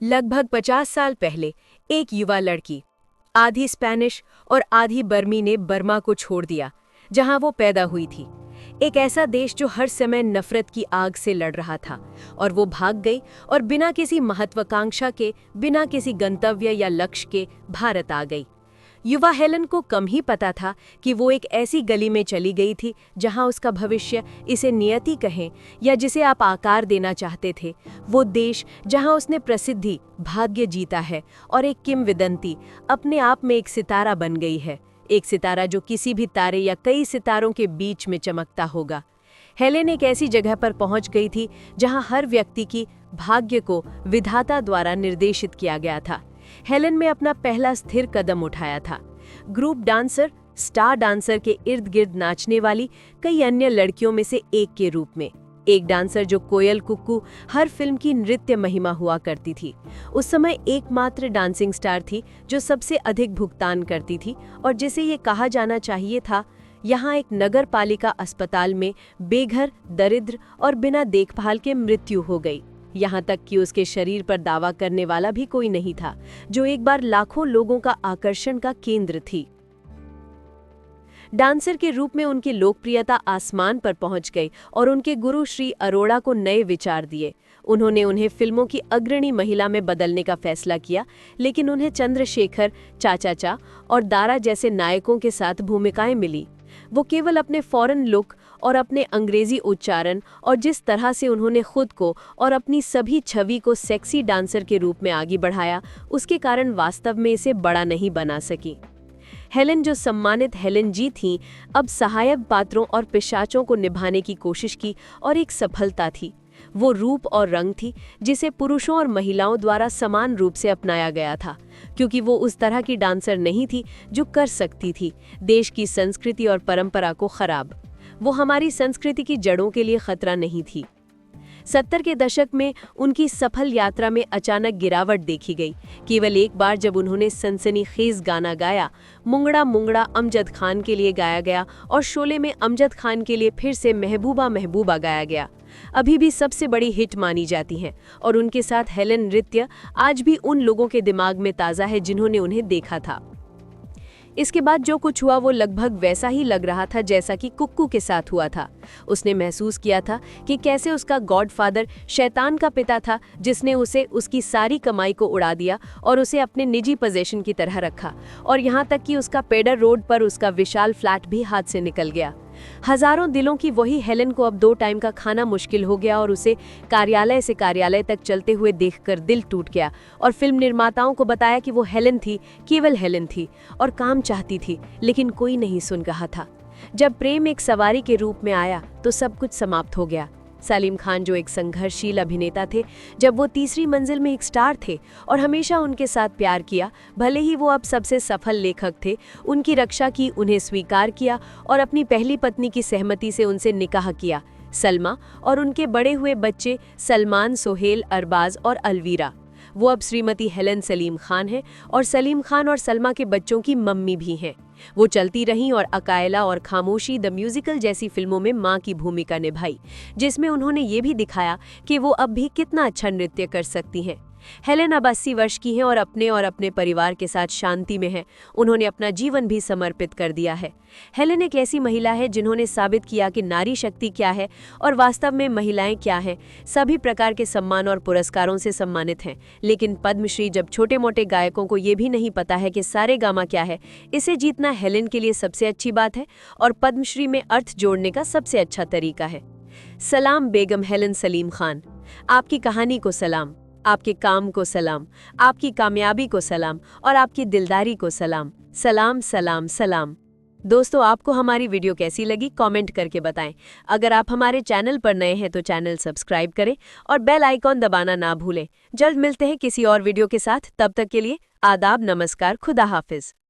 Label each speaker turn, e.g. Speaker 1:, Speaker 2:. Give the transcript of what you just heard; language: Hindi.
Speaker 1: लगभग 50 साल पहले एक युवा लड़की, आधी स्पेनिश और आधी बर्मी ने बर्मा को छोड़ दिया, जहां वो पैदा हुई थी। एक ऐसा देश जो हर समय नफरत की आग से लड़ रहा था, और वो भाग गई और बिना किसी महत्वाकांक्षा के, बिना किसी गंतव्य या लक्ष्य के भारत आ गई। युवा हेलन को कम ही पता था कि वो एक ऐसी गली में चली गई थी जहां उसका भविष्य, इसे नियति कहें या जिसे आप आकार देना चाहते थे, वो देश जहां उसने प्रसिद्धि, भाग्य जीता है और एक किंवदंती अपने आप में एक सितारा बन गई है। एक सितारा जो किसी भी तारे या कई सितारों के बीच में चमकता होगा। हेलेन एक ऐसी जगह पर पहुंच गई थी जहां हर व्यक्ति की भाग्य को विधाता द्वारा निर्देशित किया गया था। हेलेन में अपना पहला स्थिर कदम उठाया था। ग्रुप डांसर, स्टार डांसर के इर्द गिर्द नाचने वाली कई अन्य लड़कियों में से एक के रूप में। एक डांसर जो कोयल कुक्कू हर फिल्म की नृत्य महिमा हुआ करती थी। उस समय एकमात्र डांसिंग स्टार थी जो सबसे अधिक भुगतान करती थी और जिसे ये कहा जाना चाहिए था, यहाँ एक नगर पालिका अस्पताल में बेघर, दरिद्र और बिना देखभाल के मृत्यु हो गई। यहाँ तक कि उसके शरीर पर दावा करने वाला भी कोई नहीं था, जो एक बार लाखों लोगों का आकर्षण का केंद्र थी। डांसर के रूप में उनकी लोकप्रियता आसमान पर पहुंच गई और उनके गुरु श्री अरोड़ा को नए विचार दिए। उन्होंने उन्हें फिल्मों की अग्रणी महिला में बदलने का फैसला किया, लेकिन उन्हें चंद्रशेखर, चाचा और दारा जैसे नायकों के साथ भूमिकाएं मिली। वो केवल अपने फॉरेन लुक और अपने अंग्रेजी उच्चारण और जिस तरह से उन्होंने खुद को और अपनी सभी छवि को सेक्सी डांसर के रूप में आगे बढ़ाया, उसके कारण वास्तव में इसे बड़ा नहीं बना सकी। हेलेन, जो सम्मानित हेलेन जी थीं, अब सहायक पात्रों और पिशाचों को निभाने की कोशिश की और एक सफलता थी। वो रूप और रंग थी जिसे पुरुषों और महिलाओं द्वारा समान रूप से अपनाया गया था, क्योंकि वो उस तरह की डांसर नहीं थी जो कर सकती थी देश की संस्कृति और परंपरा को खराब। वो हमारी संस्कृति की जड़ों के लिए खतरा नहीं थी। 70 के दशक में उनकी सफल यात्रा में अचानक गिरावट देखी गई। केवल एक बार जब उन्होंने सनसनीखेज गाना गाया, मुंगड़ा मुंगड़ा अमजद खान के लिए गाया गया और शोले में अमजद खान के लिए फिर से महबूबा महबूबा गाया गया, अभी भी सबसे बड़ी हिट मानी जाती हैं और उनके साथ हेलेन नृत्य आज भी उन लोगों के दिमाग में ताज़ा है जिन्होंने उन्हें देखा था। इसके बाद जो कुछ हुआ वो लगभग वैसा ही लग रहा था जैसा कि कुक्कू के साथ हुआ था। उसने महसूस किया था कि कैसे उसका गॉडफादर शैतान का पिता था, जिसने उसे उसकी सारी कमाई को उड़ा दिया और उसे अपने निजी पोजीशन की तरह रखा, और यहाँ तक कि उसका पेडर रोड पर उसका विशाल फ्लैट भी हाथ से निकल गया। हजारों दिलों की वही हेलेन को अब 2 टाइम का खाना मुश्किल हो गया और उसे कार्यालय से कार्यालय तक चलते हुए देखकर दिल टूट गया और फिल्म निर्माताओं को बताया कि वो हेलेन थी, केवल हेलेन थी और काम चाहती थी, लेकिन कोई नहीं सुन रहा था। जब प्रेम एक सवारी के रूप में आया तो सब कुछ समाप्त हो गया। सलीम खान, जो एक संघर्षशील अभिनेता थे, जब वो तीसरी मंजिल में एक स्टार थे और हमेशा उनके साथ प्यार किया, भले ही वो अब सबसे सफल लेखक थे, उनकी रक्षा की, उन्हें स्वीकार किया और अपनी पहली पत्नी की सहमति से उनसे निकाह किया, सलमा, और उनके बड़े हुए बच्चे सलमान, सोहेल, अरबाज और अलवीरा। वो अब श्रीमती हेलेन सलीम खान हैं और सलीम खान और सलमा के बच्चों की मम्मी भी हैं। वो चलती रहीं और अकायला और खामोशी द म्यूजिकल जैसी फिल्मों में मां की भूमिका निभाई, जिसमें उन्होंने ये भी दिखाया कि वो अब भी कितना अच्छा नृत्य कर सकती हैं। हेलेन अब 80 वर्ष की हैं और अपने परिवार के साथ शांति में हैं। उन्होंने अपना जीवन भी समर्पित कर दिया है। हेलेन एक ऐसी महिला है जिन्होंने साबित किया कि नारी शक्ति क्या है और वास्तव में महिलाएं क्या हैं। सभी प्रकार के सम्मान और पुरस्कारों से सम्मानित हैं, लेकिन पद्मश्री, जब छोटे मोटे गायकों को ये भी नहीं पता है कि सारेगामा क्या है, इसे जीतना हेलेन के लिए सबसे अच्छी बात है और पद्मश्री में अर्थ जोड़ने का सबसे अच्छा तरीका है। सलाम बेगम हेलेन सलीम खान, आपकी कहानी को सलाम, आपके काम को सलाम, आपकी कामयाबी को सलाम और आपकी दिलदारी को सलाम। सलाम सलाम सलाम। दोस्तों, आपको हमारी वीडियो कैसी लगी कमेंट करके बताएं। अगर आप हमारे चैनल पर नए हैं तो चैनल सब्सक्राइब करें और बेल आइकॉन दबाना ना भूलें। जल्द मिलते हैं किसी और वीडियो के साथ, तब तक के लिए आदाब, नमस्कार, खुदा हाफिज।